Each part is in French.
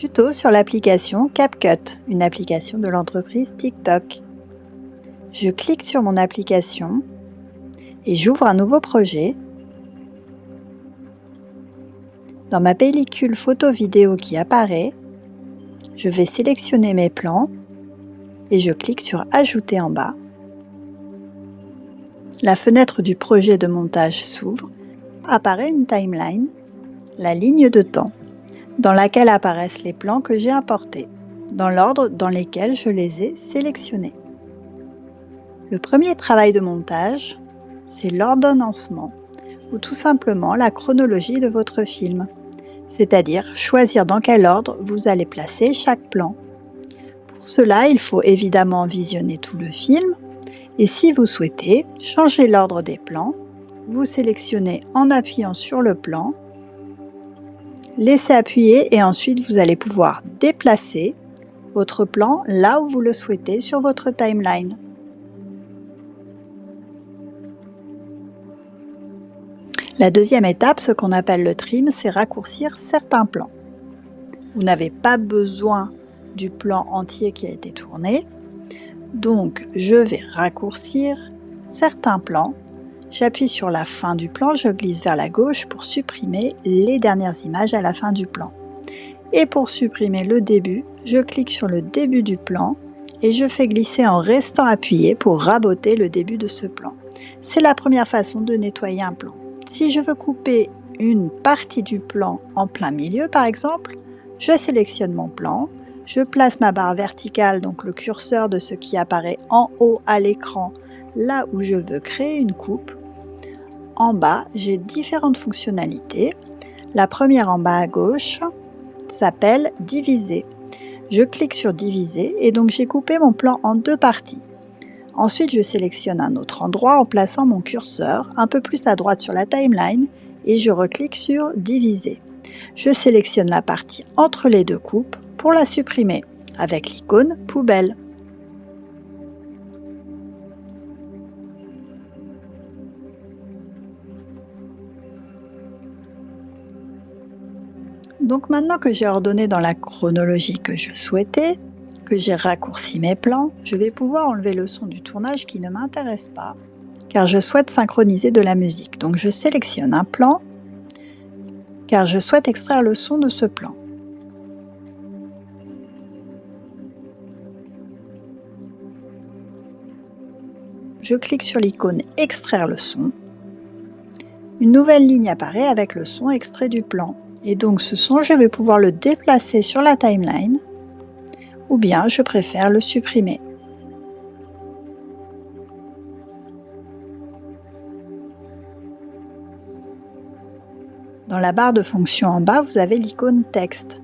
tuto sur l'application CapCut, une application de l'entreprise TikTok. Je clique sur mon application et j'ouvre un nouveau projet. Dans ma pellicule photo-vidéo qui apparaît, je vais sélectionner mes plans et je clique sur Ajouter en bas. La fenêtre du projet de montage s'ouvre. Apparaît une timeline, la ligne de temps, dans laquelle apparaissent les plans que j'ai importés, dans l'ordre dans lequel je les ai sélectionnés. Le premier travail de montage, c'est l'ordonnancement, ou tout simplement la chronologie de votre film, c'est-à-dire choisir dans quel ordre vous allez placer chaque plan. Pour cela, il faut évidemment visionner tout le film, et si vous souhaitez changer l'ordre des plans, vous sélectionnez en appuyant sur le plan, laissez appuyer et ensuite vous allez pouvoir déplacer votre plan là où vous le souhaitez sur votre timeline. La deuxième étape, ce qu'on appelle le trim, c'est raccourcir certains plans. Vous n'avez pas besoin du plan entier qui a été tourné, donc je vais raccourcir certains plans. J'appuie sur la fin du plan, je glisse vers la gauche pour supprimer les dernières images à la fin du plan. Et pour supprimer le début, je clique sur le début du plan et je fais glisser en restant appuyé pour raboter le début de ce plan. C'est la première façon de nettoyer un plan. Si je veux couper une partie du plan en plein milieu par exemple, je sélectionne mon plan, je place ma barre verticale, donc le curseur de ce qui apparaît en haut à l'écran, là où je veux créer une coupe. En bas, j'ai différentes fonctionnalités. La première en bas à gauche s'appelle Diviser. Je clique sur Diviser et donc j'ai coupé mon plan en deux parties. Ensuite, je sélectionne un autre endroit en plaçant mon curseur un peu plus à droite sur la timeline et je reclique sur Diviser. Je sélectionne la partie entre les deux coupes pour la supprimer avec l'icône Poubelle. Donc maintenant que j'ai ordonné dans la chronologie que je souhaitais, que j'ai raccourci mes plans, je vais pouvoir enlever le son du tournage qui ne m'intéresse pas, car je souhaite synchroniser de la musique. Donc je sélectionne un plan, car je souhaite extraire le son de ce plan. Je clique sur l'icône Extraire le son. Une nouvelle ligne apparaît avec le son extrait du plan. Et donc ce son, je vais pouvoir le déplacer sur la timeline, ou bien je préfère le supprimer. Dans la barre de fonction en bas, vous avez l'icône Texte.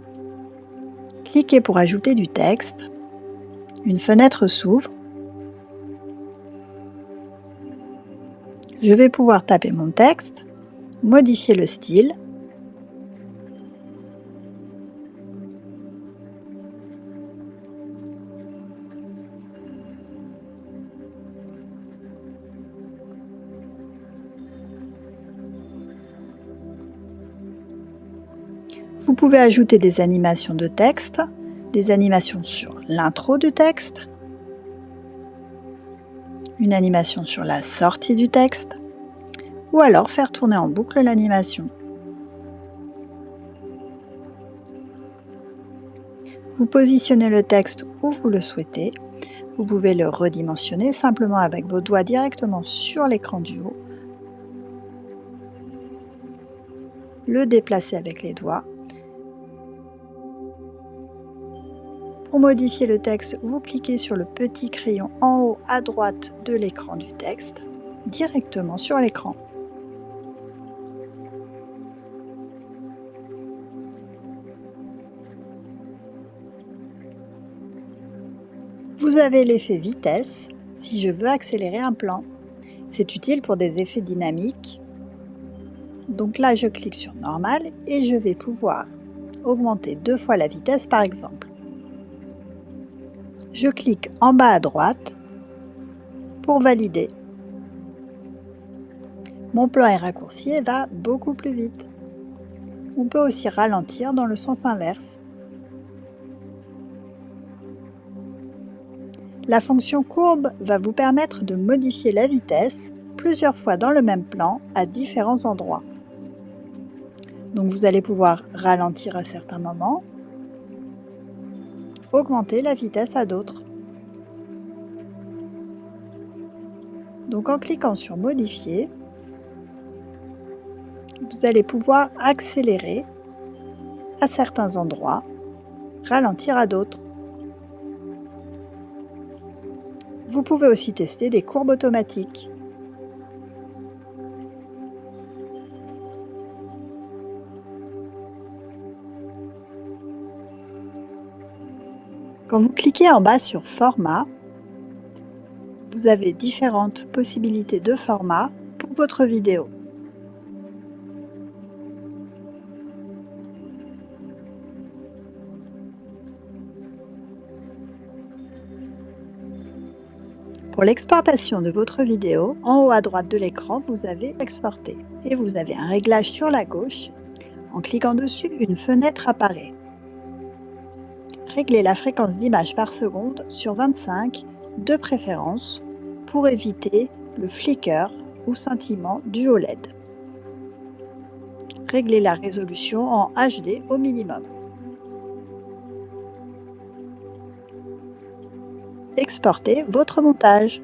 Cliquez pour ajouter du texte. Une fenêtre s'ouvre. Je vais pouvoir taper mon texte, modifier le style, vous pouvez ajouter des animations de texte, des animations sur l'intro du texte, une animation sur la sortie du texte, ou alors faire tourner en boucle l'animation. Vous positionnez le texte où vous le souhaitez. Vous pouvez le redimensionner simplement avec vos doigts directement sur l'écran du haut, le déplacer avec les doigts. Pour modifier le texte, vous cliquez sur le petit crayon en haut à droite de l'écran du texte, directement sur l'écran. Vous avez l'effet vitesse si je veux accélérer un plan. C'est utile pour des effets dynamiques. Donc là, je clique sur Normal et je vais pouvoir augmenter 2 fois la vitesse par exemple. Je clique en bas à droite pour valider. Mon plan est raccourci et va beaucoup plus vite. On peut aussi ralentir dans le sens inverse. La fonction courbe va vous permettre de modifier la vitesse plusieurs fois dans le même plan à différents endroits. Donc vous allez pouvoir ralentir à certains moments, augmenter la vitesse à d'autres. Donc en cliquant sur Modifier, vous allez pouvoir accélérer à certains endroits, ralentir à d'autres. Vous pouvez aussi tester des courbes automatiques. Quand vous cliquez en bas sur Format, vous avez différentes possibilités de format pour votre vidéo. Pour l'exportation de votre vidéo, en haut à droite de l'écran, vous avez Exporter et vous avez un réglage sur la gauche. En cliquant dessus, une fenêtre apparaît. Réglez la fréquence d'image par seconde sur 25 de préférence pour éviter le flicker ou scintillement dû au LED. Réglez la résolution en HD au minimum. Exportez votre montage.